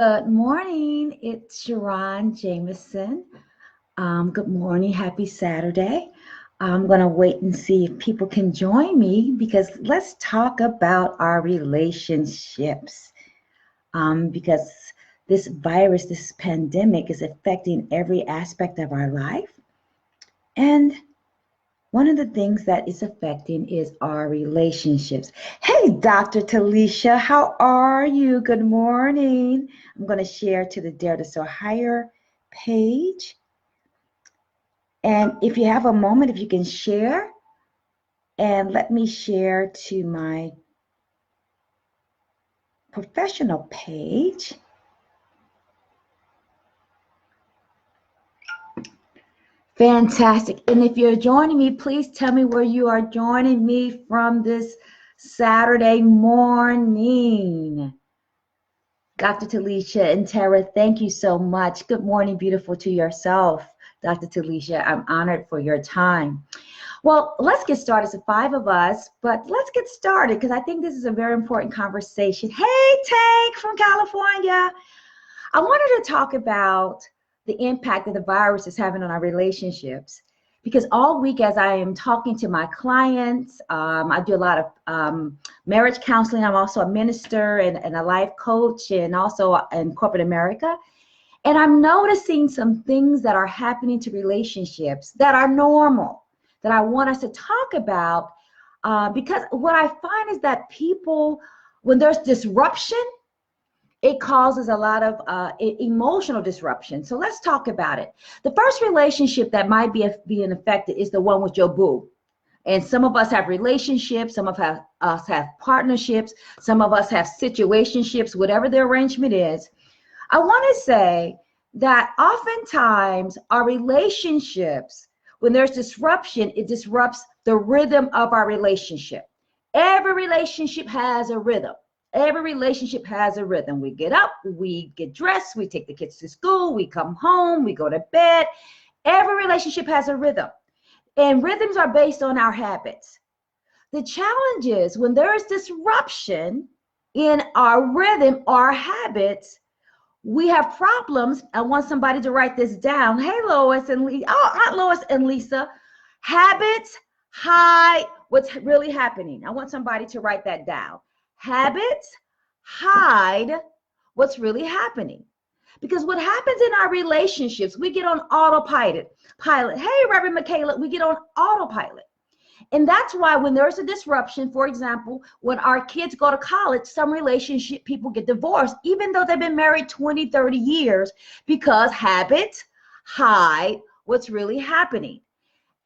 Good morning. It's Sharon Jameson. Good morning. Happy Saturday. I'm going to wait and see if people can join me because let's talk about our relationships. Because this virus, this pandemic is affecting every aspect of our life. And one of the things that is affecting is our relationships. Hey, Dr. Talisha, how are you? Good morning. I'm going to share to the Dare to Soar Higher page. And if you have a moment, if you can share, and let me share to my professional page. Fantastic. And if you're joining me, please tell me where you are joining me from this Saturday morning. Dr. Talisha and Tara, thank you so much. Good morning, beautiful to yourself, Dr. Talisha. I'm honored for your time. Well, let's get started. It's five of us, but let's get started because I think this is a very important conversation. Hey, Tank from California. I wanted to talk about the impact that the virus is having on our relationships. Because all week, as I am talking to my clients, I do a lot of marriage counseling. I'm also a minister and a life coach, and also in corporate America. And I'm noticing some things that are happening to relationships that are normal, that I want us to talk about. Because what I find is that people, when there's disruption, it causes a lot of emotional disruption. So let's talk about it. The first relationship that might be being affected is the one with your boo. And some of us have relationships, some of us have partnerships, some of us have situationships, whatever the arrangement is. I want to say that oftentimes our relationships, when there's disruption, it disrupts the rhythm of our relationship. Every relationship has a rhythm. Every relationship has a rhythm. We get up, we get dressed, we take the kids to school, we come home, we go to bed. Every relationship has a rhythm. And rhythms are based on our habits. The challenge is when there is disruption in our rhythm, our habits, we have problems. I want somebody to write this down. Hey, Lois and Lisa. Oh, Aunt Lois and Lisa. Habits hide what's really happening. I want somebody to write that down. Habits hide what's really happening. Because what happens in our relationships, we get on autopilot. Hey, Reverend Michaela, we get on autopilot. And that's why when there's a disruption, for example, when our kids go to college, some relationship people get divorced, even though they've been married 20, 30 years, because habits hide what's really happening.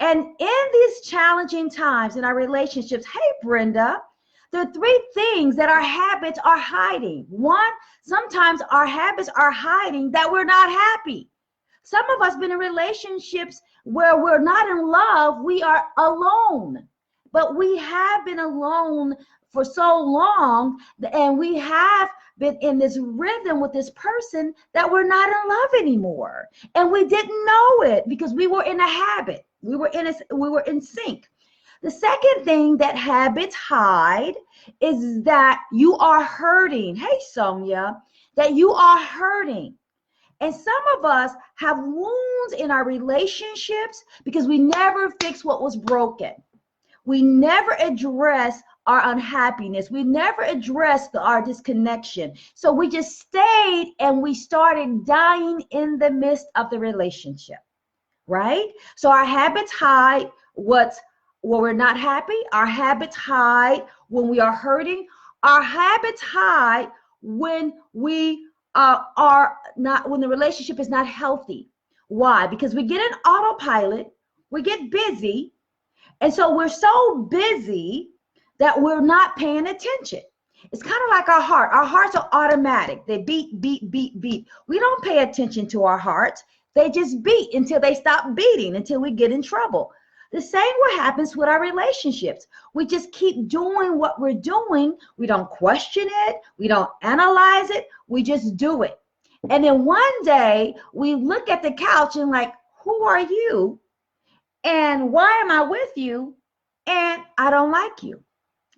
And in these challenging times in our relationships, hey, Brenda, there are three things that our habits are hiding. One, sometimes our habits are hiding that we're not happy. Some of us been in relationships where we're not in love, we are alone. But we have been alone for so long, and we have been in this rhythm with this person that we're not in love anymore. And we didn't know it because we were in a habit. We were in sync. The second thing that habits hide is that you are hurting. Hey, Sonia, that you are hurting. And some of us have wounds in our relationships because we never fix what was broken. We never address our unhappiness. We never addressed our disconnection. So we just stayed and we started dying in the midst of the relationship, right? So our habits hide when we're not happy. Our habits hide when we are hurting. Our habits hide when we are not, when the relationship is not healthy. Why? Because we get an autopilot, we get busy, and so we're so busy that we're not paying attention. It's kind of like our heart. Our hearts are automatic. They beat, beat, beat, beat. We don't pay attention to our hearts. They just beat until they stop beating, until we get in trouble. The same what happens with our relationships. We just keep doing what we're doing. We don't question it. We don't analyze it. We just do it. And then one day we look at the couch and like, who are you? And why am I with you? And I don't like you.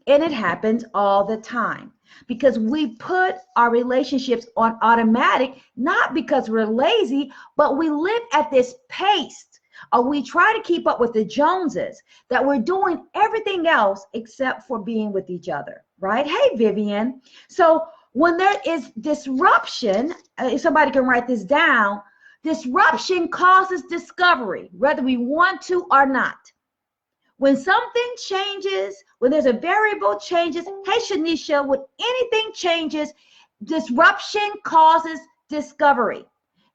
And it happens all the time. because we put our relationships on automatic, not because we're lazy, but we live at this pace, or we try to keep up with the Joneses, that we're doing everything else except for being with each other, right? Hey, Vivian. So when there is disruption, if somebody can write this down, disruption causes discovery, whether we want to or not. When something changes, when there's a variable changes, hey, Shanisha, when anything changes, disruption causes discovery.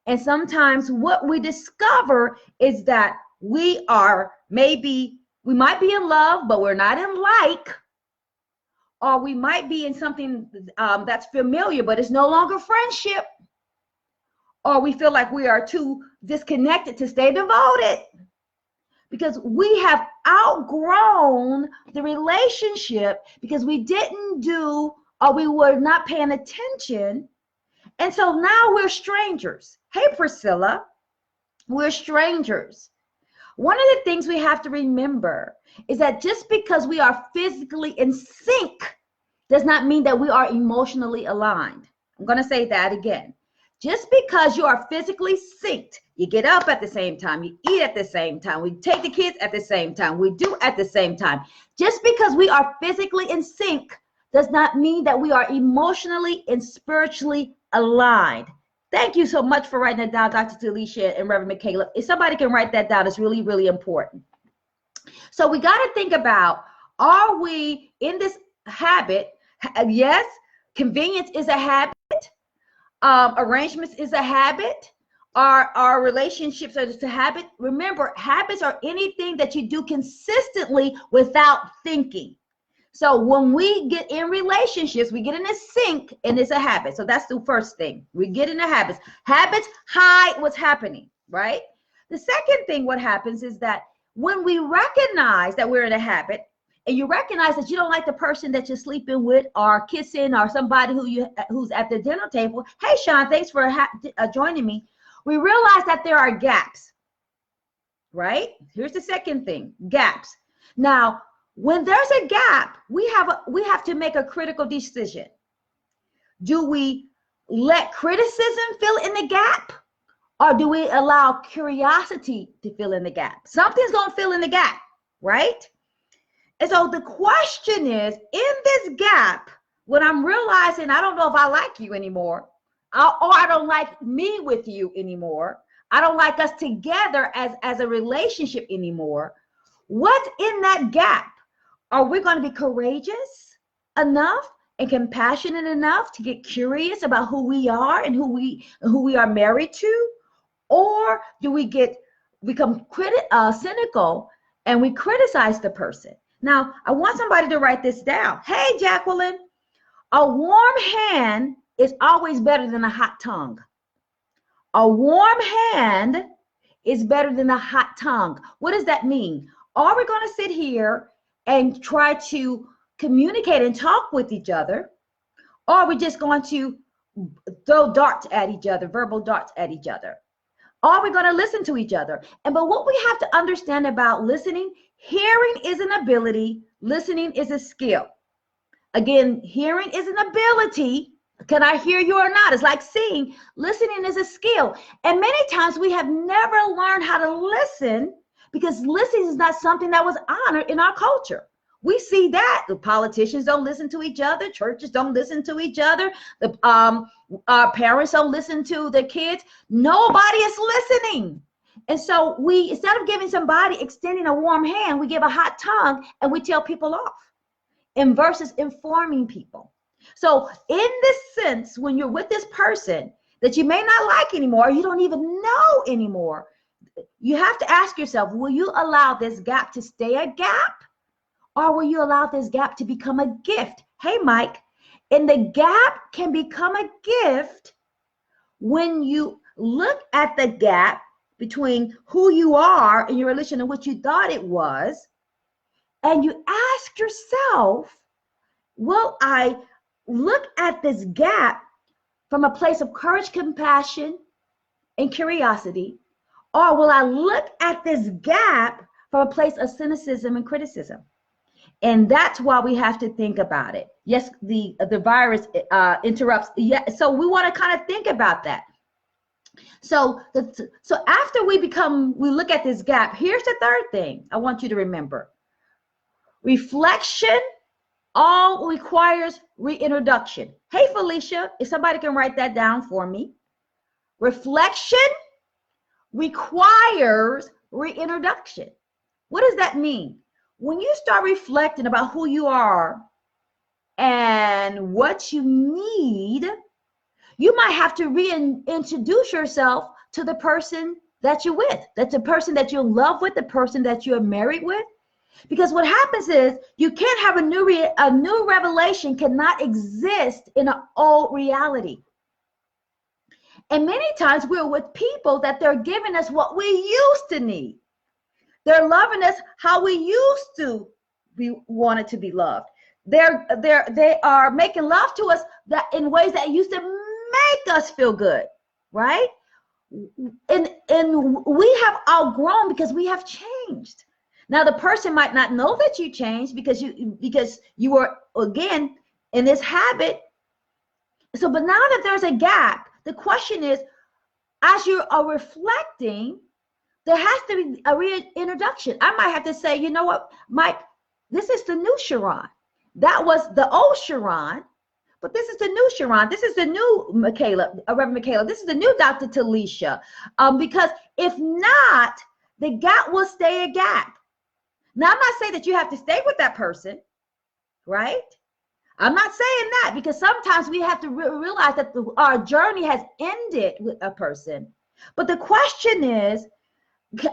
And sometimes what we discover is that we might be in love, but we're not in like, or we might be in something that's familiar, but it's no longer friendship, or we feel like we are too disconnected to stay devoted, because we have outgrown the relationship because we didn't do, or we were not paying attention. And so now we're strangers. Hey, Priscilla, we're strangers. One of the things we have to remember is that just because we are physically in sync does not mean that we are emotionally aligned. I'm going to say that again. Just because you are physically synced, you get up at the same time, you eat at the same time, we take the kids at the same time, we do at the same time. Just because we are physically in sync does not mean that we are emotionally and spiritually aligned. Thank you so much for writing that down, Dr. Talisha and Reverend Michaela. If somebody can write that down, it's really, really important. So we got to think about, are we in this habit? Yes, convenience is a habit. Arrangements is a habit. Our relationships are just a habit. Remember, habits are anything that you do consistently without thinking. So when we get in relationships, we get in a sync, and it's a habit. So that's the first thing. We get into habits. Habits hide what's happening, right? The second thing, what happens is that when we recognize that we're in a habit, and you recognize that you don't like the person that you're sleeping with or kissing or somebody who's at the dinner table. Hey, Sean, thanks for joining me. We realize that there are gaps, right? Here's the second thing, gaps. Now, when there's a gap, we have to make a critical decision. Do we let criticism fill in the gap, or do we allow curiosity to fill in the gap? Something's going to fill in the gap, right? And so the question is, in this gap, when I'm realizing I don't know if I like you anymore, or I don't like me with you anymore, I don't like us together as a relationship anymore, what's in that gap? Are we going to be courageous enough and compassionate enough to get curious about who we are and who we are married to? Or do we become cynical and we criticize the person? Now, I want somebody to write this down. Hey, Jacqueline, a warm hand is always better than a hot tongue. A warm hand is better than a hot tongue. What does that mean? Are we going to sit here and try to communicate and talk with each other? Or are we just going to throw darts at each other, verbal darts at each other? Are we going to listen to each other? But what we have to understand about listening, hearing is an ability, listening is a skill. Again, hearing is an ability. Can I hear you or not? It's like seeing. Listening is a skill. And many times we have never learned how to listen because listening is not something that was honored in our culture. We see that the politicians don't listen to each other, churches don't listen to each other, our parents don't listen to their kids. Nobody is listening. And so we, instead of giving somebody, extending a warm hand, we give a hot tongue and we tell people off, and versus informing people. So in this sense, when you're with this person that you may not like anymore, you don't even know anymore, you have to ask yourself, will you allow this gap to stay a gap? Or will you allow this gap to become a gift? Hey, Mike, and the gap can become a gift when you look at the gap between who you are in your relation and what you thought it was, and you ask yourself, will I look at this gap from a place of courage, compassion, and curiosity, or will I look at this gap from a place of cynicism and criticism? And that's why we have to think about it. Yes, the virus interrupts. Yeah, so we want to kind of think about that. So after we look at this gap. Here's the third thing I want you to remember. Reflection all requires reintroduction. Hey, Felicia, if somebody can write that down for me. Reflection requires reintroduction. What does that mean? When you start reflecting about who you are and what you need, you might have to reintroduce yourself to the person that you're with. That's the person that you're in love with, the person that you're married with. Because what happens is you can't have a new revelation cannot exist in an old reality. And many times we're with people that they're giving us what we used to need. They're loving us how we used to be wanted to be loved. They are making love to us that in ways that used to make us feel good, right? And we have outgrown because we have changed. Now the person might not know that you changed because you were again in this habit. So, but now that there's a gap, the question is, as you are reflecting, there has to be a reintroduction. I might have to say, you know what, Mike, this is the new Sharon. That was the old Sharon, but this is the new Sharon. This is the new Michaela, Reverend Michaela. This is the new Dr. Talisha. Because if not, the gap will stay a gap. Now, I'm not saying that you have to stay with that person, right? I'm not saying that, because sometimes we have to realize that our journey has ended with a person. But the question is,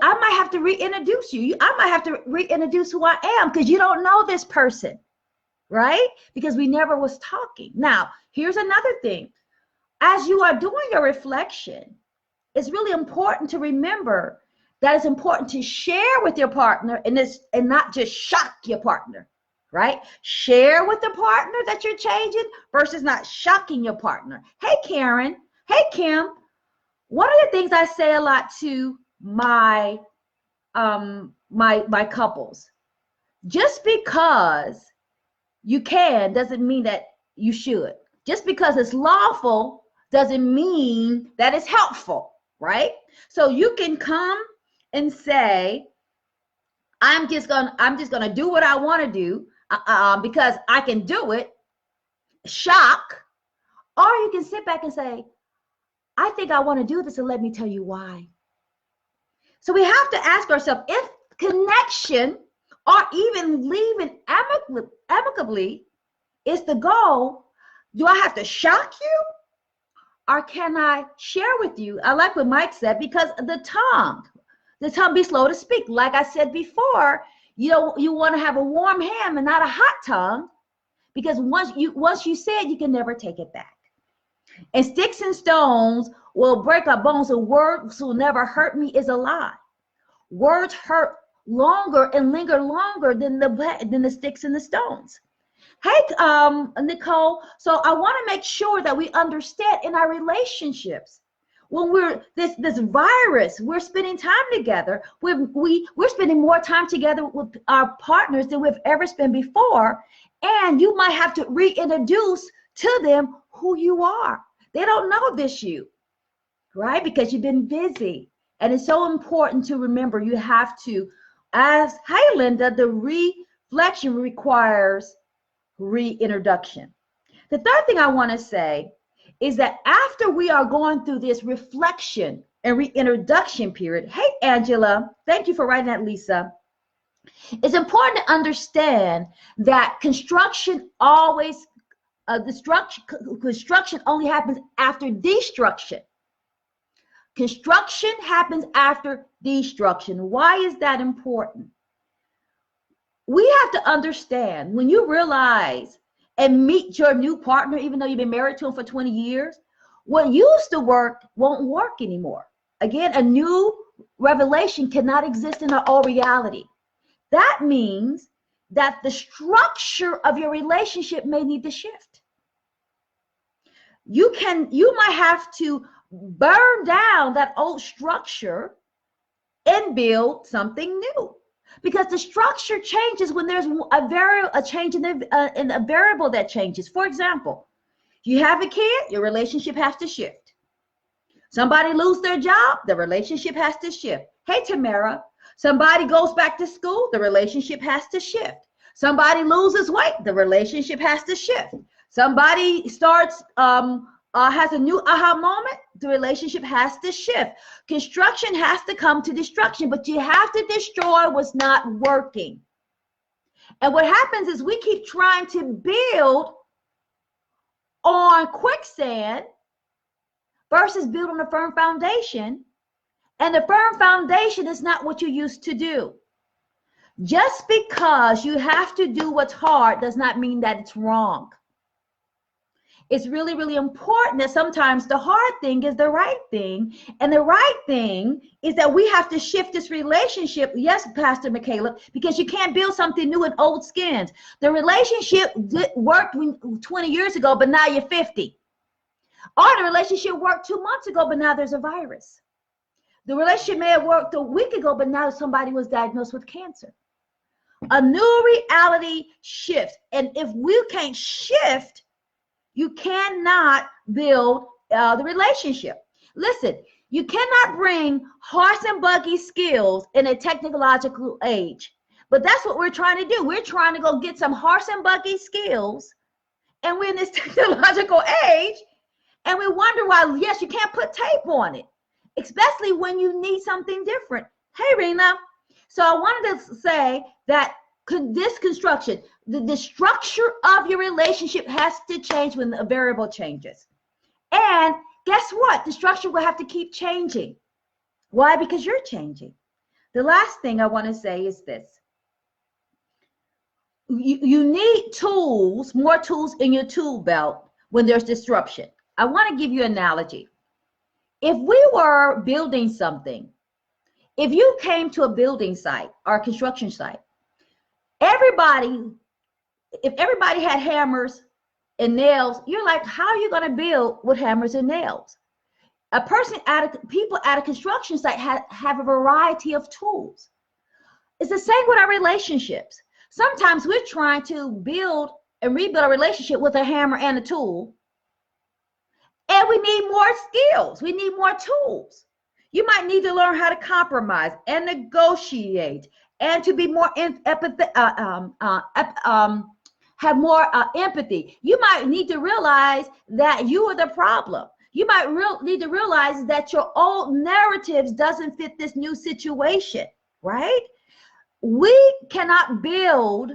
I might have to reintroduce you. I might have to reintroduce who I am, because you don't know this person, right? Because we never was talking. Now, here's another thing. As you are doing your reflection, it's really important to remember that it's important to share with your partner and not just shock your partner, right? Share with the partner that you're changing versus not shocking your partner. Hey, Karen. Hey, Kim. One of the things I say a lot to my couples, just because you can doesn't mean that you should. Just because it's lawful doesn't mean that it's helpful, right? So you can come and say, I'm just gonna do what I want to do because I can do it. Shock. Or you can sit back and say, I think I want to do this, and let me tell you why. So we have to ask ourselves, if connection or even leaving amicably is the goal, do I have to shock you, or can I share with you? I like what Mike said, because the tongue be slow to speak. Like I said before, you want to have a warm hand and not a hot tongue, because once you say it, you can never take it back. And sticks and stones will break our bones, and words will never hurt me is a lie. Words hurt longer and linger longer than the sticks and the stones. Hey, Nicole. So I want to make sure that we understand in our relationships, when we're this virus, we're spending time together. We're spending more time together with our partners than we've ever spent before. And you might have to reintroduce to them who you are. They don't know this you, right? Because you've been busy. And it's so important to remember, you have to, hey, Linda, the reflection requires reintroduction. The third thing I want to say is that after we are going through this reflection and reintroduction period, hey, Angela, thank you for writing that, Lisa. It's important to understand that construction only happens after destruction. Construction happens after destruction. Why is that important? We have to understand, when you realize and meet your new partner, even though you've been married to him for 20 years, what used to work won't work anymore. Again, a new revelation cannot exist in our old reality. That means that the structure of your relationship may need to shift. You might have to burn down that old structure and build something new. because the structure changes when there's a change in a variable that changes. For example, you have a kid, your relationship has to shift. Somebody lose their job, the relationship has to shift. Hey, Tamara, somebody goes back to school, the relationship has to shift. Somebody loses weight, the relationship has to shift. Somebody starts, has a new aha moment, the relationship has to shift. Construction has to come to destruction, but you have to destroy what's not working. And what happens is we keep trying to build on quicksand versus build on a firm foundation. And the firm foundation is not what you used to do. Just because you have to do what's hard does not mean that it's wrong. It's really, really important that sometimes the hard thing is the right thing. And the right thing is that we have to shift this relationship. Yes, Pastor Michaela, because you can't build something new in old skins. The relationship worked 20 years ago, but now you're 50. Or the relationship worked 2 months ago, but now there's a virus. The relationship may have worked a week ago, but now somebody was diagnosed with cancer. A new reality shifts. And if we can't shift, you cannot build the relationship. Listen, you cannot bring horse and buggy skills in a technological age. But that's what we're trying to do. We're trying to go get some horse and buggy skills. And we're in this technological age. And we wonder why, yes, you can't put tape on it, especially when you need something different. Hey, Rena. So I wanted to say that this construction, the structure of your relationship has to change when the variable changes. And guess what? The structure will have to keep changing. Why? Because you're changing. The last thing I want to say is this. You need tools, more tools in your tool belt when there's disruption. I want to give you an analogy. If we were building something, if you came to a building site or a construction site, if everybody had hammers and nails, you're like, how are you going to build with hammers and nails? People at a construction site have a variety of tools. It's the same with our relationships. Sometimes we're trying to build and rebuild a relationship with a hammer and a tool. And we need more skills. We need more tools. You might need to learn how to compromise and negotiate and to be more have more empathy. You might need to realize that you are the problem. You might need to realize that your old narratives doesn't fit this new situation, right? We cannot build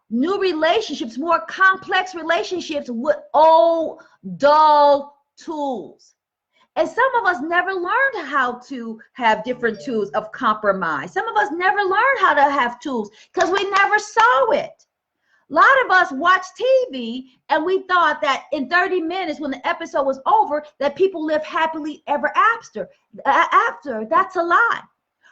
new relationships, more complex relationships with old, dull tools. And some of us never learned how to have different tools of compromise. Some of us never learned how to have tools because we never saw it. A lot of us watched TV and we thought that in 30 minutes when the episode was over that people live happily ever after. That's a lie.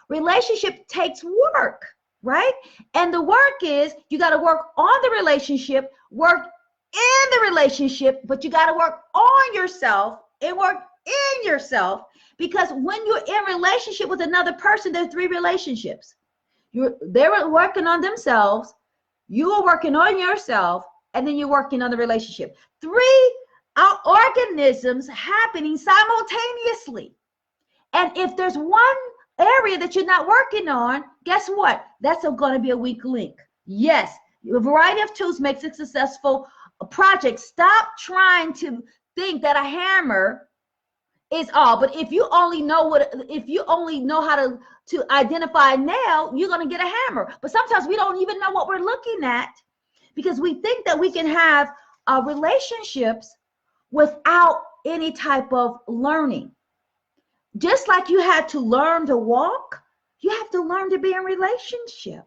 Relationship takes work, right? And the work is you got to work on the relationship, work in the relationship, but you got to work on yourself and work in yourself, because when you're in relationship with another person, there's 3 relationships. They're working on themselves, you are working on yourself, and then you're working on the relationship. 3 organisms happening simultaneously. And if there's one area that you're not working on, guess what? That's going to be a weak link. Yes, a variety of tools makes a successful project. Stop trying to think that a hammer is all. But if you only know how to identify a nail, you're going to get a hammer. But sometimes we don't even know what we're looking at because we think that we can have relationships without any type of learning. Just like you had to learn to walk, you have to learn to be in relationship.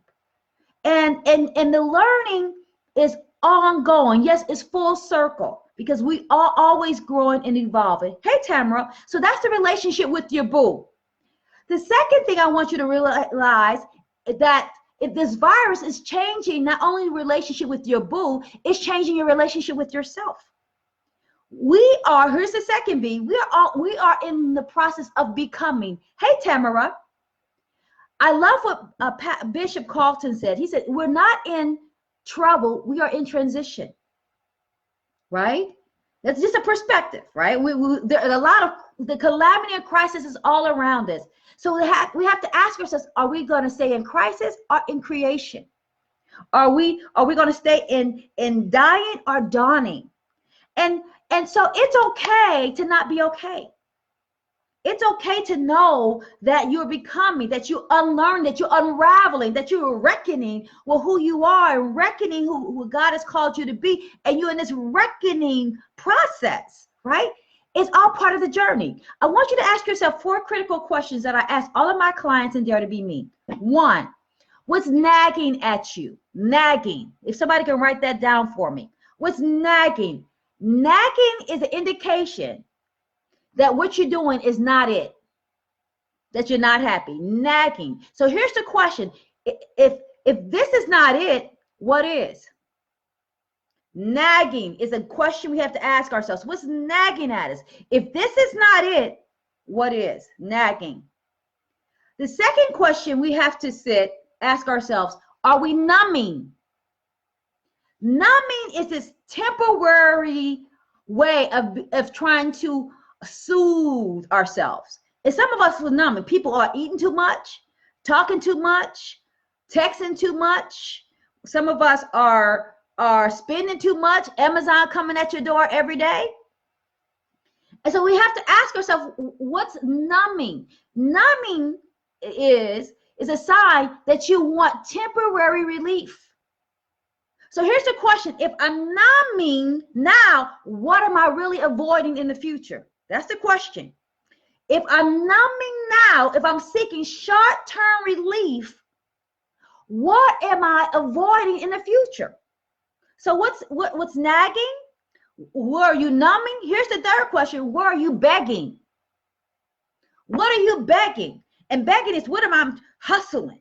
And the learning is ongoing. Yes, it's full circle because we are always growing and evolving. Hey, Tamara. So that's the relationship with your boo. The second thing I want you to realize is that if this virus is changing not only the relationship with your boo, it's changing your relationship with yourself. Here's the second B, we are in the process of becoming. Hey, Tamara. I love what Bishop Carlton said. He said, we're not in trouble, we are in transition, right? That's just a perspective, right? There are a lot of the calamity and crisis is all around us. So we have to ask ourselves, are we going to stay in crisis or in creation? Are we going to stay in dying or dawning? And so it's okay to not be okay. It's okay to know that you're becoming, that you unlearn, that you're unraveling, that you're reckoning with who you are and reckoning who God has called you to be. And you're in this reckoning process, right? It's all part of the journey. I want you to ask yourself 4 critical questions that I ask all of my clients in Dare to Be Me. 1, what's nagging at you? Nagging. If somebody can write that down for me. What's nagging? Nagging is an indication that what you're doing is not it, that you're not happy. Nagging. So here's the question. If this is not it, what is? Nagging is a question we have to ask ourselves. What's nagging at us? If this is not it, what is? Nagging. The second question we have to ask ourselves, are we numbing? Numbing is this temporary way of trying to soothe ourselves. And some of us will numb. People are eating too much, talking too much, texting too much. Some of us are spending too much. Amazon coming at your door every day. And so we have to ask ourselves, what's numbing? Numbing is a sign that you want temporary relief. So here's the question. If I'm numbing now, what am I really avoiding in the future? That's the question. If I'm numbing now, if I'm seeking short-term relief, what am I avoiding in the future? So what's nagging? Where are you numbing? Here's the third question. Where are you begging? What are you begging? And begging is, what am I hustling?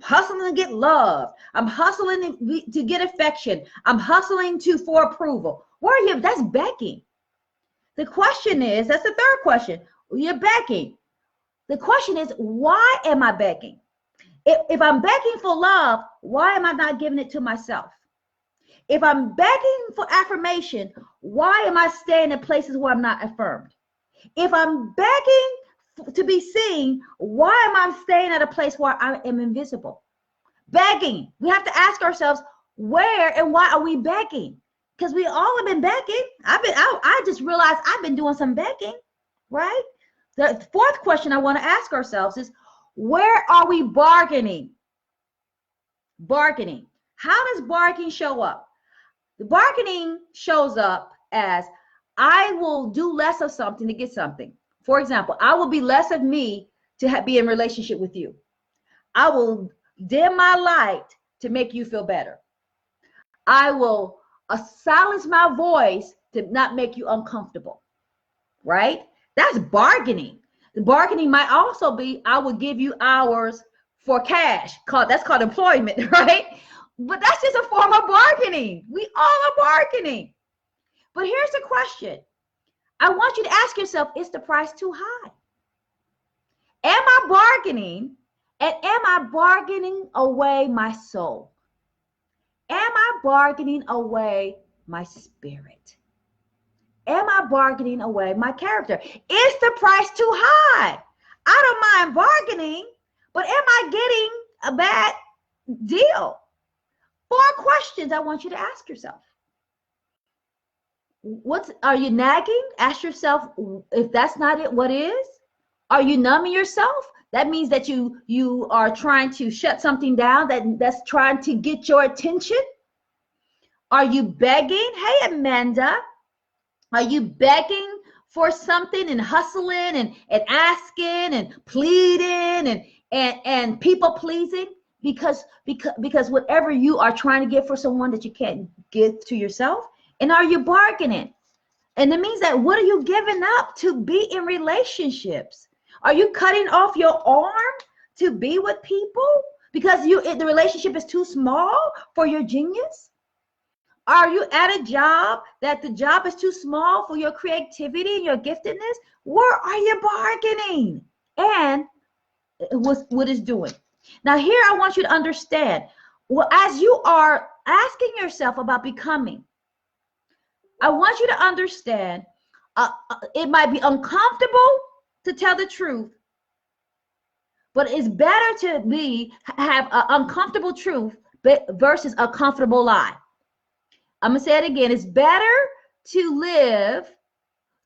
Hustling to get love. I'm hustling to get affection. I'm hustling for approval. Where are you? That's begging. The question is, that's the third question. You're begging. The question is, why am I begging? If I'm begging for love, why am I not giving it to myself? If I'm begging for affirmation, why am I staying in places where I'm not affirmed? If I'm begging to be seen, why am I staying at a place where I am invisible? Begging. We have to ask ourselves, where and why are we begging? Because we all have been begging. I just realized I've been doing some begging, right? The fourth question I want to ask ourselves is, where are we bargaining? Bargaining. How does bargaining show up? The bargaining shows up as, I will do less of something to get something. For example, I will be less of me to be in relationship with you. I will dim my light to make you feel better. I will silence my voice to not make you uncomfortable, right? That's bargaining. The bargaining might also be, I will give you hours for cash. That's called employment, right? But that's just a form of bargaining. We all are bargaining. But here's the question. I want you to ask yourself, is the price too high? Am I bargaining, and am I bargaining away my soul? Am I bargaining away my spirit? Am I bargaining away my character? Is the price too high? I don't mind bargaining, but am I getting a bad deal? 4 questions I want you to ask yourself. Are you nagging? Ask yourself, if that's not it, what is? Are you numbing yourself? That means that you are trying to shut something down that's trying to get your attention. Are you begging? Hey, Amanda, are you begging for something and hustling and asking and pleading and people pleasing? Because whatever you are trying to get for someone that you can't give to yourself. And are you bargaining? And it means that, what are you giving up to be in relationships? Are you cutting off your arm to be with people because the relationship is too small for your genius? Are you at a job that the job is too small for your creativity and your giftedness? Where are you bargaining? And what it's doing. Now here I want you to understand, well, as you are asking yourself about becoming, I want you to understand it might be uncomfortable to tell the truth, but it's better to have an uncomfortable truth versus a comfortable lie. I'm gonna say it again. It's better to live,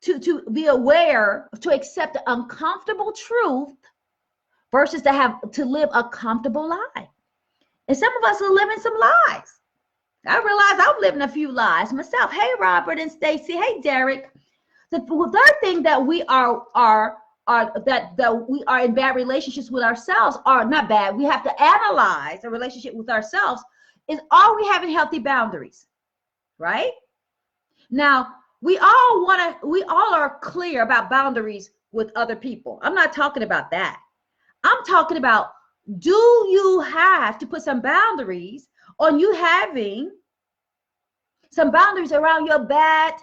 to be aware, to accept the uncomfortable truth versus to live a comfortable lie. And some of us are living some lies. I realize I'm living a few lies myself. Hey, Robert and Stacy. Hey, Derek. The third thing that we are in bad relationships with ourselves, are not bad. We have to analyze a relationship with ourselves. Is, are we having healthy boundaries? Right? Now, we all are clear about boundaries with other people. I'm not talking about that. I'm talking about, do you have to put some boundaries on you having some boundaries around your bad,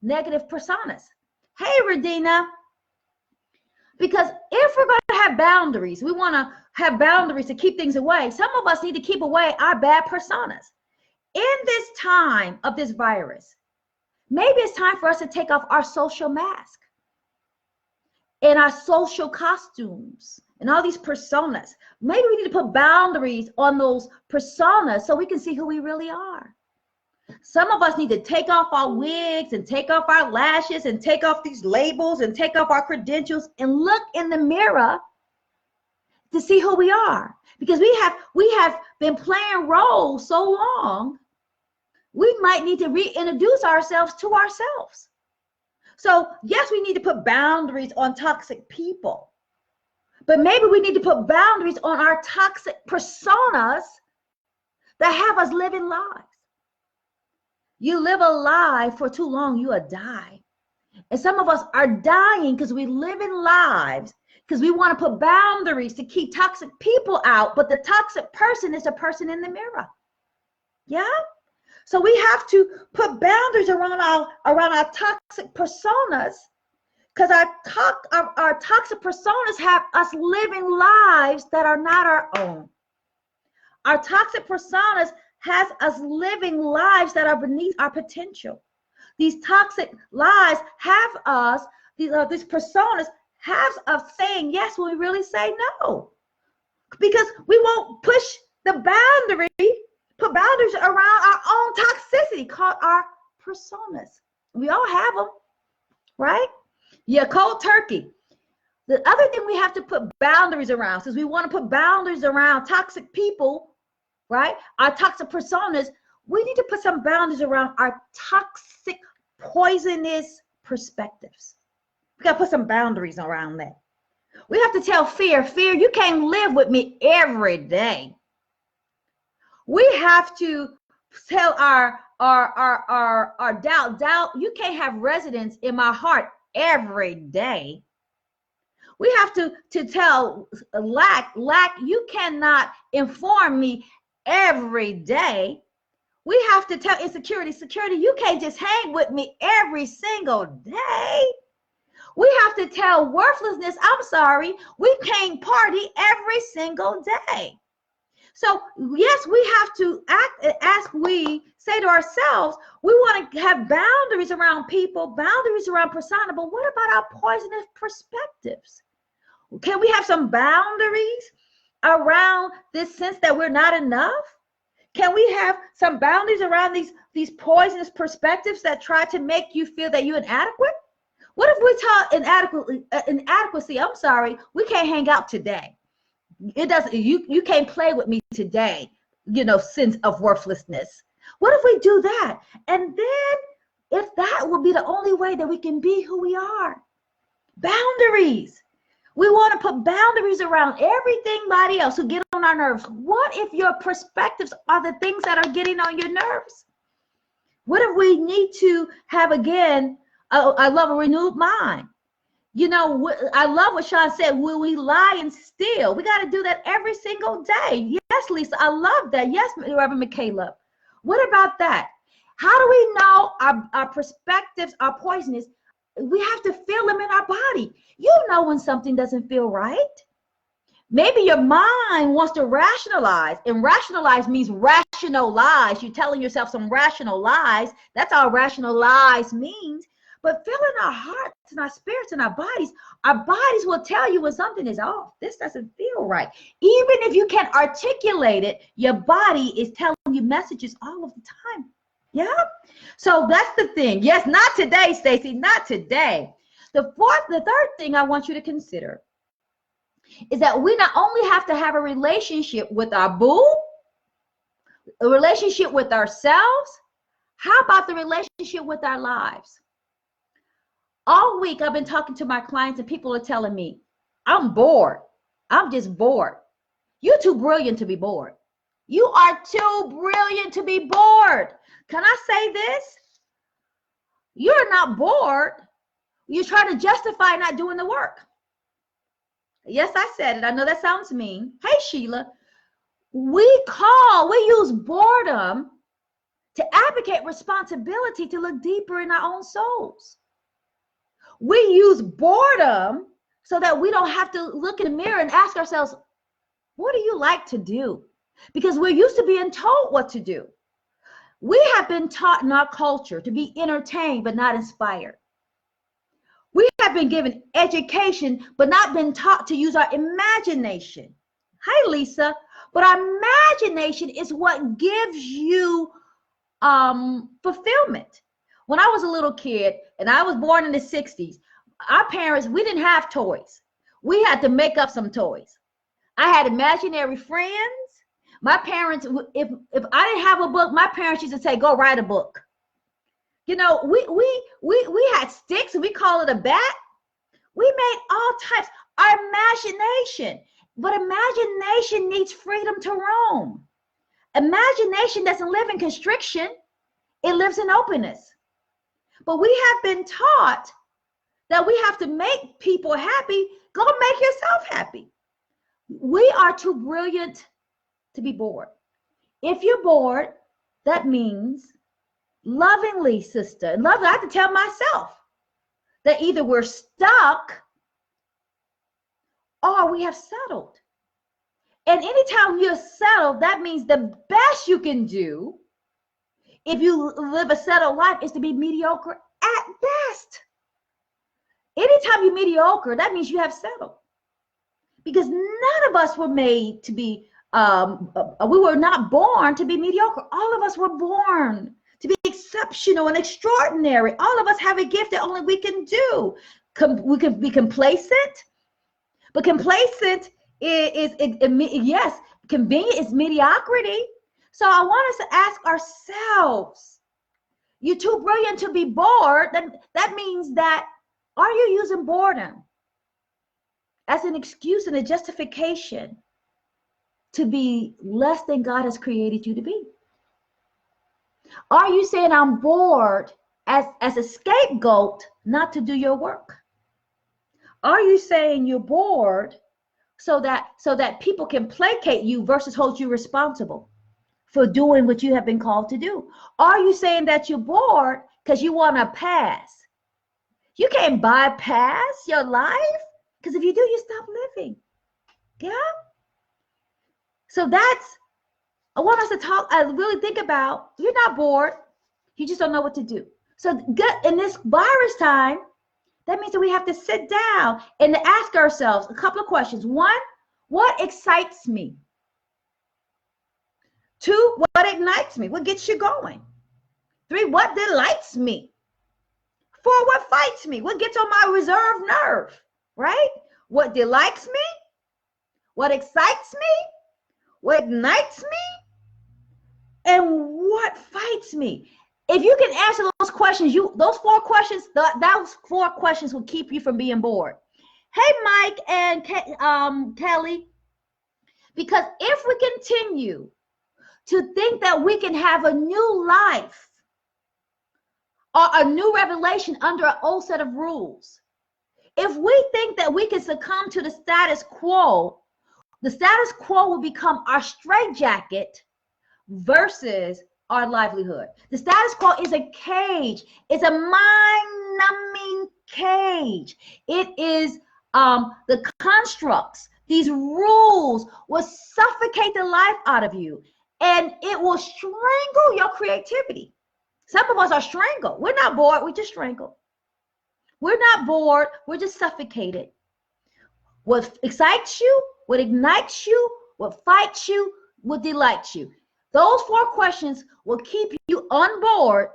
negative personas? Hey, Radina. Because if we're going to have boundaries, we want to have boundaries to keep things away. Some of us need to keep away our bad personas. In this time of this virus, maybe it's time for us to take off our social mask and our social costumes and all these personas. Maybe we need to put boundaries on those personas so we can see who we really are. Some of us need to take off our wigs and take off our lashes and take off these labels and take off our credentials and look in the mirror to see who we are. Because we have been playing roles so long, we might need to reintroduce ourselves to ourselves. So yes, we need to put boundaries on toxic people, but maybe we need to put boundaries on our toxic personas that have us living lives. You live a lie for too long, you will die. And some of us are dying because we live in lives because we want to put boundaries to keep toxic people out, but the toxic person is the person in the mirror. Yeah? So we have to put boundaries around our toxic personas, because our toxic personas have us living lives that are not our own. Our toxic personas has us living lives that are beneath our potential. These toxic lies have us, these personas have us saying yes when we really say no. Because we won't push the boundary, put boundaries around our own toxicity called our personas. We all have them, right? Yeah, cold turkey. The other thing we have to put boundaries around, since we want to put boundaries around toxic people, right? Our toxic personas, we need to put some boundaries around our toxic, poisonous perspectives. We got to put some boundaries around that. We have to tell fear, you can't live with me every day. We have to tell our doubt, you can't have residence in my heart every day. We have to tell lack, you cannot inform me every day. We have to tell insecurity, you can't just hang with me every single day. We have to tell worthlessness, I'm sorry, we can't party every single day. So yes, we have to act as we say to ourselves, we want to have boundaries around people, boundaries around persona, but what about our poisonous perspectives? Can we have some boundaries around this sense that we're not enough? Can we have some boundaries around these poisonous perspectives that try to make you feel that you're inadequate? What if we taught inadequacy, I'm sorry, we can't hang out today. It doesn't, you can't play with me today, sense of worthlessness. What if we do that? And then if that will be the only way that we can be who we are, boundaries. We want to put boundaries around everybody else who get on our nerves. What if your perspectives are the things that are getting on your nerves? What if we need to have, again, I love a renewed mind. I love what Sean said, will we lie and steal? We got to do that every single day. Yes, Lisa, I love that. Yes, Reverend Michaela. What about that? How do we know our perspectives are poisonous? We have to feel them in our body. You know when something doesn't feel right. Maybe your mind wants to rationalize, and rationalize means rational lies. You're telling yourself some rational lies. That's all rational lies means. But feeling our hearts and our spirits and our bodies will tell you when something is off. This doesn't feel right. Even if you can't articulate it, your body is telling you messages all of the time. Yeah. So that's the thing. Yes, not today, Stacy, not today. The third thing I want you to consider is that we not only have to have a relationship with our boo, a relationship with ourselves, how about the relationship with our lives? All week I've been talking to my clients and people are telling me, I'm bored. I'm just bored. You're too brilliant to be bored. You are too brilliant to be bored. Can I say this? You're not bored. You're trying to justify not doing the work. Yes, I said it. I know that sounds mean. Hey, Sheila, we use boredom to advocate responsibility to look deeper in our own souls. We use boredom so that we don't have to look in the mirror and ask ourselves, what do you like to do? Because we're used to being told what to do. We have been taught in our culture to be entertained but not inspired. We have been given education but not been taught to use our imagination. Hi, Lisa. But our imagination is what gives you fulfillment. When I was a little kid and I was born in the 60s, our parents, we didn't have toys. We had to make up some toys. I had imaginary friends. My parents, if I didn't have a book, my parents used to say, go write a book. You know, we had sticks and we call it a bat. We made all types. Our imagination. But imagination needs freedom to roam. Imagination doesn't live in constriction. It lives in openness. But we have been taught that we have to make people happy. Go make yourself happy. We are too brilliant to be bored. If you're bored, that means lovingly, sister, and lovingly, I have to tell myself that either we're stuck or we have settled. And anytime you're settled, that means the best you can do if you live a settled life is to be mediocre at best. Anytime you're mediocre, that means you have settled. Because none of us were made to be, we were not born to be mediocre. All of us were born to be exceptional and extraordinary. All of us have a gift that only we can do. We can be complacent, but complacent is yes, convenient is mediocrity. So I want us to ask ourselves, you're too brilliant to be bored. That means that, are you using boredom as an excuse and a justification to be less than God has created you to be? Are you saying I'm bored as a scapegoat not to do your work? Are you saying you're bored so that people can placate you versus hold you responsible for doing what you have been called to do? Are you saying that you're bored because you want to pass? You can't bypass your life, because if you do, you stop living. Yeah? So I want us to talk, really think about, you're not bored, you just don't know what to do. So in this virus time, that means that we have to sit down and ask ourselves a couple of questions. 1, what excites me? 2, what ignites me? What gets you going? 3, what delights me? 4, what fights me? What gets on my reserve nerve, right? What delights me? What excites me? What ignites me? And what fights me? If you can answer those questions, those 4 questions will keep you from being bored. Hey, Mike and Kelly, because if we continue to think that we can have a new life or a new revelation under an old set of rules, if we think that we can succumb to the status quo will become our straitjacket versus our livelihood. The status quo is a cage. It's a mind-numbing cage. It is the constructs These rules will suffocate the life out of you, and it will strangle your creativity. Some of us are strangled. We're not bored, we're just strangled. We're not bored, we're just suffocated. What excites you, what ignites you, what fights you, what delights you. Those 4 questions will keep you on board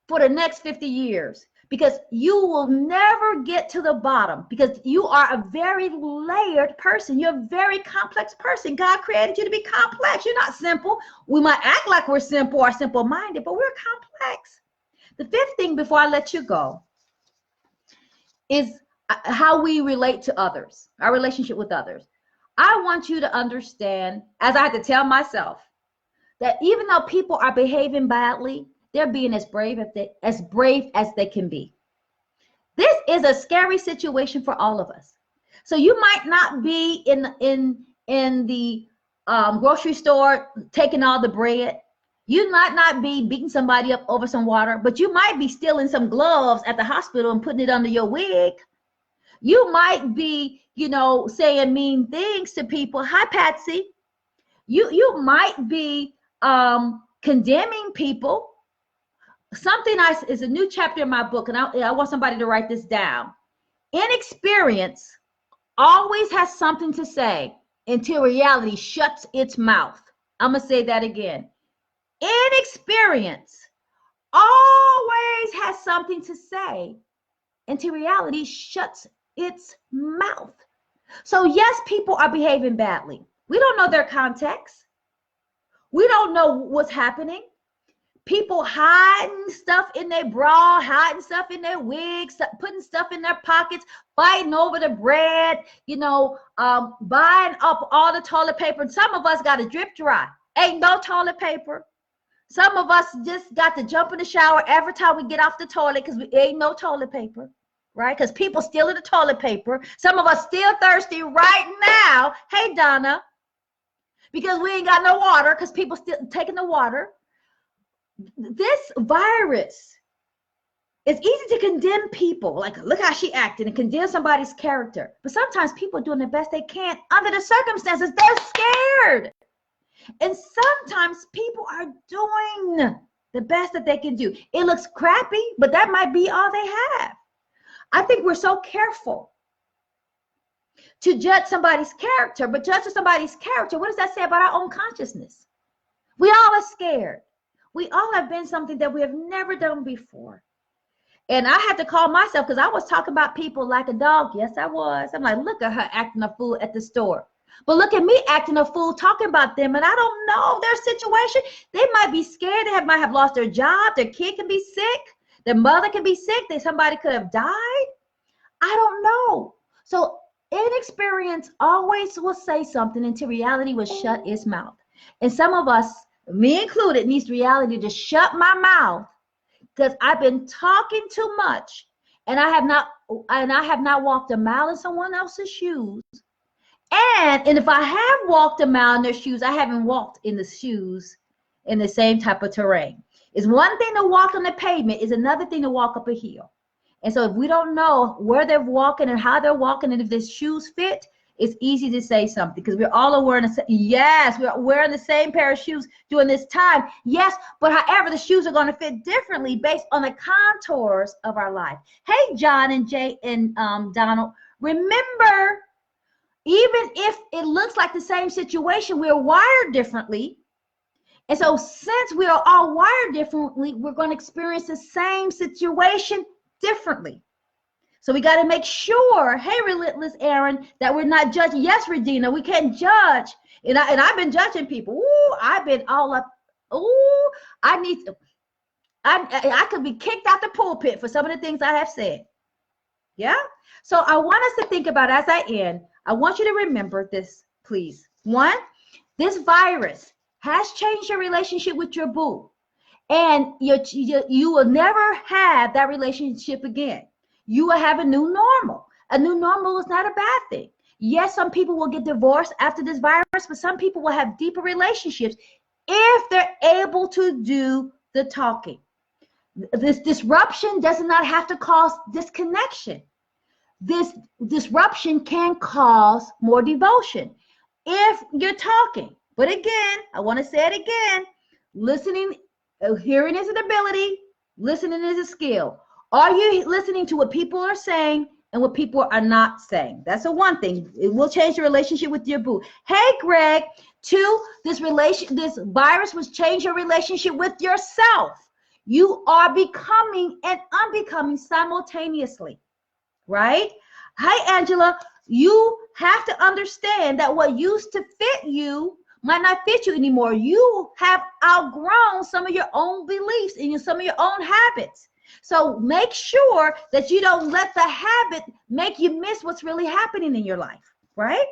for the next 50 years, because you will never get to the bottom, because you are a very layered person. You're a very complex person. God created you to be complex. You're not simple. We might act like we're simple or simple-minded, but we're complex. The 5th thing before I let you go is how we relate to others, our relationship with others. I want you to understand, as I had to tell myself, that even though people are behaving badly, they're being as brave as they can be. This is a scary situation for all of us. So you might not be in the grocery store taking all the bread. You might not be beating somebody up over some water, but you might be stealing some gloves at the hospital and putting it under your wig. You might be, saying mean things to people. Hi, Patsy. You might be condemning people. Something is a new chapter in my book, and I want somebody to write this down. Inexperience always has something to say until reality shuts its mouth. I'm going to say that again. Inexperience always has something to say until reality shuts its mouth. So yes, people are behaving badly. We don't know their context. We don't know what's happening. People hiding stuff in their bra, hiding stuff in their wigs, putting stuff in their pockets, fighting over the bread, buying up all the toilet paper. And some of us got to drip dry. Ain't no toilet paper. Some of us just got to jump in the shower every time we get off the toilet because we ain't no toilet paper, right? Because people stealing the toilet paper. Some of us still thirsty right now. Hey, Donna, because we ain't got no water because people still taking the water. This virus, it's easy to condemn people. Like, look how she acted, and condemn somebody's character. But sometimes people are doing the best they can under the circumstances. They're scared. And sometimes people are doing the best that they can do. It looks crappy, but that might be all they have. I think we're so careful to judge somebody's character, but judging somebody's character, what does that say about our own consciousness? We all are scared. We all have been something that we have never done before. And I had to call myself because I was talking about people like a dog. Yes, I was. I'm like, look at her acting a fool at the store. But look at me acting a fool talking about them, and I don't know their situation. They might be scared. They might have lost their job. Their kid can be sick. Their mother can be sick. Somebody could have died. I don't know. So inexperience always will say something until reality will shut its mouth. And some of us, me included, needs reality to shut my mouth because I've been talking too much, and I have not walked a mile in someone else's shoes. And if I have walked a mile in their shoes, I haven't walked in the shoes in the same type of terrain. It's one thing to walk on the pavement, it's another thing to walk up a hill. And so if we don't know where they're walking and how they're walking and if their shoes fit, it's easy to say something because we're all wearing we're wearing the same pair of shoes during this time. Yes, but however, the shoes are going to fit differently based on the contours of our life. Hey, John and Jay and Donald, remember, even if it looks like the same situation, we're wired differently. And so since we are all wired differently, we're going to experience the same situation differently. So we got to make sure, hey, Relentless Aaron, that we're not judging. Yes, Regina, we can't judge. And I've been judging people. Ooh, I've been all up. Ooh, I could be kicked out the pulpit for some of the things I have said. Yeah? So I want us to think about, as I end, I want you to remember this, please. One, this virus has changed your relationship with your boo. And you will never have that relationship again. You will have a new normal. A new normal is not a bad thing. Yes, some people will get divorced after this virus, but some people will have deeper relationships if they're able to do the talking. This disruption does not have to cause disconnection. this disruption can cause more devotion if you're talking. But again, I want to say it again, listening, hearing is an ability, listening is a skill. Are you listening to what people are saying and what people are not saying? That's the one thing. It will change your relationship with your boo. Hey, Greg. 2, this virus will change your relationship with yourself. You are becoming and unbecoming simultaneously, right? Hi, Angela. You have to understand that what used to fit you might not fit you anymore. You have outgrown some of your own beliefs and some of your own habits. So make sure that you don't let the habit make you miss what's really happening in your life, right?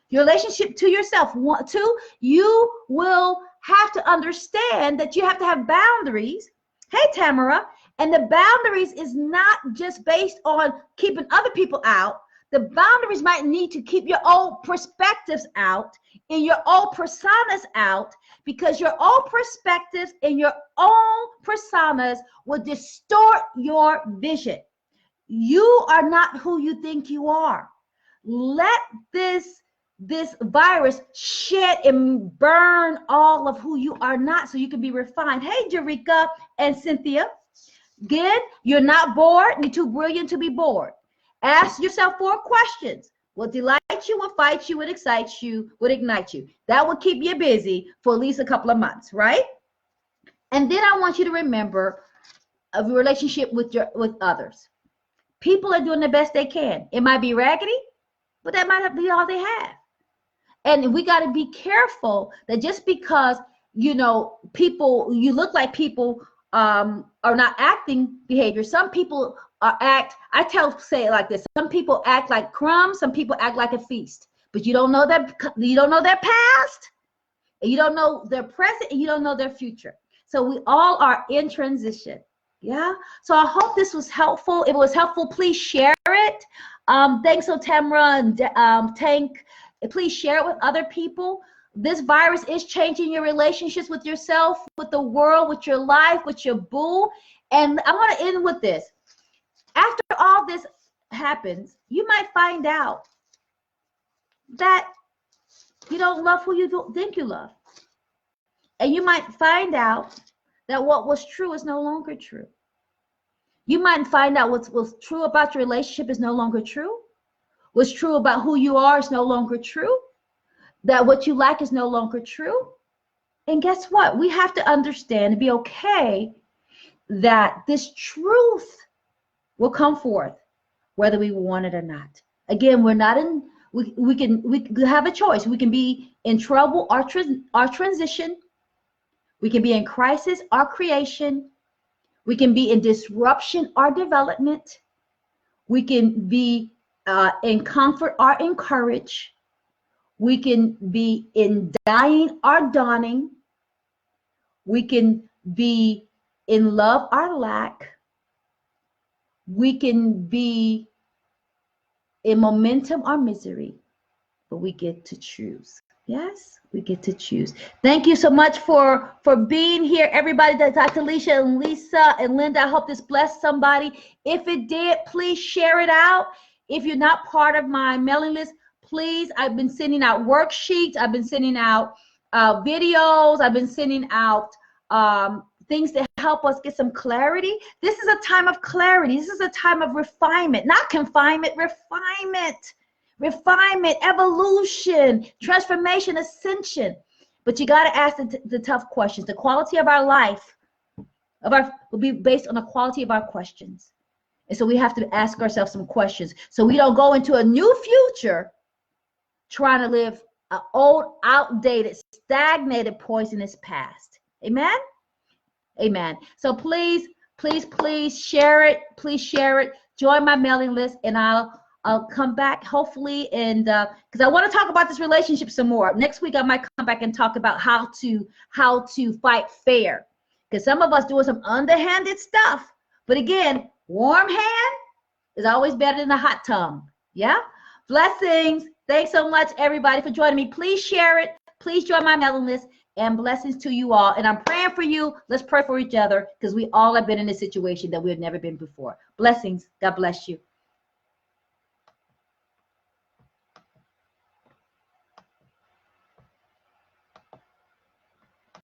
Your relationship to yourself. 2, you will have to understand that you have to have boundaries. Hey, Tamara. And the boundaries is not just based on keeping other people out. The boundaries might need to keep your old perspectives out and your old personas out, because your old perspectives and your own personas will distort your vision. You are not who you think you are. Let this virus shed and burn all of who you are not so you can be refined. Hey, Jerika and Cynthia. Good. You're not bored. You're too brilliant to be bored. Ask yourself 4 questions. What delights you, what fights you, what excites you, what ignites you. That will keep you busy for at least a couple of months, right? And then I want you to remember a relationship with others. People are doing the best they can. It might be raggedy, but that might be all they have. And we got to be careful that just because, you look like people are not acting behavior. Some people say it like this. Some people act like crumbs. Some people act like a feast. But you don't know their past, and you don't know their present, and you don't know their future. So we all are in transition. Yeah. So I hope this was helpful. If it was helpful, please share it. Thanks, Tamara and Tank. Please share it with other people. This virus is changing your relationships with yourself, with the world, with your life, with your boo. And I want to end with this. After all this happens, you might find out that you don't love who you think you love. And you might find out that what was true is no longer true. You might find out what was true about your relationship is no longer true. What's true about who you are is no longer true. That what you like is no longer true. And guess what? We have to understand and be okay that this truth will come forth, whether we want it or not. Again, we're not in, we have a choice. We can be in trouble, our transition. We can be in crisis, our creation. We can be in disruption, our development. We can be in comfort, our encourage. We can be in dying, our dawning. We can be in love, our lack. We can be in momentum, our misery. But we get to choose. Yes, we get to choose. Thank you so much for being here, everybody. Dr. Alicia and Lisa and Linda. I hope this blessed somebody. If it did, please share it out. If you're not part of my mailing list, please, I've been sending out worksheets. I've been sending out videos. I've been sending out things to help us get some clarity. This is a time of clarity. This is a time of refinement, not confinement, refinement. Refinement, evolution, transformation, ascension. But you got to ask the tough questions. The quality of our life will be based on the quality of our questions. And so we have to ask ourselves some questions so we don't go into a new future trying to live an old, outdated, stagnated, poisonous past. Amen? Amen. So please, please, please share it. Please share it. Join my mailing list, and I'll come back hopefully, and because I want to talk about this relationship some more. Next week I might come back and talk about how to fight fair, because some of us doing some underhanded stuff. But again, warm hand is always better than a hot tongue. Yeah. Blessings. Thanks so much, everybody, for joining me. Please share it. Please join my mailing list, and blessings to you all. And I'm praying for you. Let's pray for each other, because we all have been in a situation that we have never been before. Blessings. God bless you.